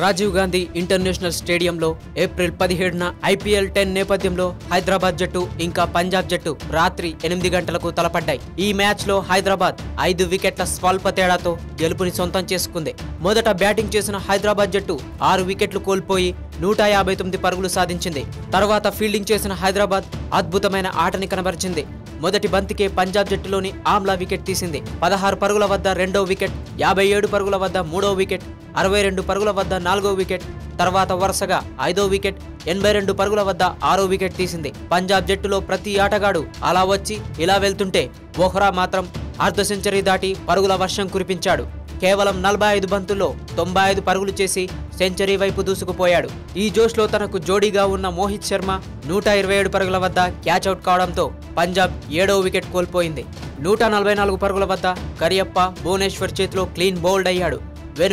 Rajiv Gandhi international స్టేడియంలో April 17న IPL 10 నేపథ్యంలో హైదరాబాద్ జట్టు ఇంకా పంజాబ్ జట్టు రాత్రి 8 గంటలకు తలపడ్డాయి. ఈ మ్యాచ్లో హైదరాబాద్ 5 వికెట్ల స్వల్ప తేడాతో గెలుపుని సొంతం చేసుకుంది. మొదట బ్యాటింగ్ చేసిన హైదరాబాద్ జట్టు 6 వికెట్లు కోల్పోయి 159 పరుగులు సాధించింది. తర్వాత ఫీల్డింగ్ చేసిన హైదరాబాద్ అద్భుతమైన ఆటని కనబరిచింది. మొదటి బంతికే పంజాబ్ జట్టులోని ఆమ్లా వికెట్ తీసింది. 16 పరుగుల వద్ద రెండో వికెట్, 57 పరుగుల వద్ద మూడో వికెట్, 62 పరుగుల వద్ద నాలుగో వికెట్, తర్వాత వరుసగా 5వ వికెట్, 82 పరుగుల వద్ద 6వ వికెట్ తీసింది. పంజాబ్ జట్టులో ప్రతి ఆటగాడు అలా వచ్చి ఇలా వెళ్తుంటే వోహ్రా మాత్రం అర్ధ సెంచరీ దాటి పరుగుల వర్షం కురిపించాడు. కేవలం 45 బంతుల్లో 95 పరుగులు చేసి సెంచరీ వైపు దూసుకుపోయాడు. ఈ జోష్లో తనకు జోడీగా ఉన్న మోహిత్ శర్మ 127 పరుగుల వద్ద క్యాచ్అవుట్ కావడంతో పంజాబ్ 7వ వికెట్ కోల్పోయింది. 144 పరుగుల వద్ద కరియప్ప భువనేశ్వర్ చేతిలో క్లీన్ బౌల్డ్ అయ్యాడు.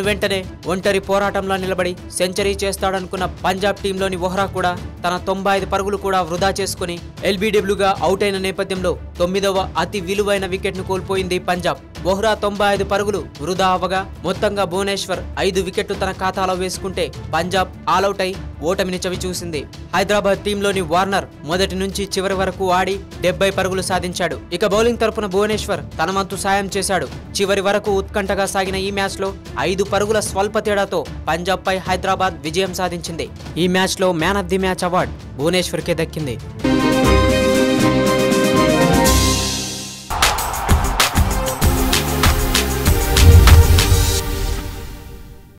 వెంటనే ఒంటరి పోరాటంలో నిలబడి సెంచరీ చేస్తాడనుకున్న పంజాబ్ టీంలోని వోహ్రా కూడా తన 95 పరుగులు కూడా వృధా చేసుకుని LBWగా అవుట్ అయిన నేపథ్యంలో 9వ అతి విలువైన వికెట్ను కోల్పోయింది పంజాబ్. వోహ్రా 95 పరుగులు వృధా అవ్వగా మొత్తంగా భువనేశ్వర్ 5 వికెట్లు తన ఖాతాలో వేసుకుంటే పంజాబ్ ఆలౌట్ అయి ఓటమిని చవిచూసింది. హైదరాబాద్ టీంలోని వార్నర్ మొదటి నుంచి చివరి వరకు ఆడి 70 పరుగులు సాధించాడు. ఇక బౌలింగ్ తరపున భువనేశ్వర్ తన వంతు సాయం చేశాడు. చివరి వరకు ఉత్కంఠగా సాగిన ఈ మ్యాచ్లో 5 పరుగుల స్వల్ప తేడాతో పంజాబ్ పై హైదరాబాద్ విజయం సాధించింది. ఈ మ్యాచ్లో man of the match award భువనేశ్వర్కే దక్కింది.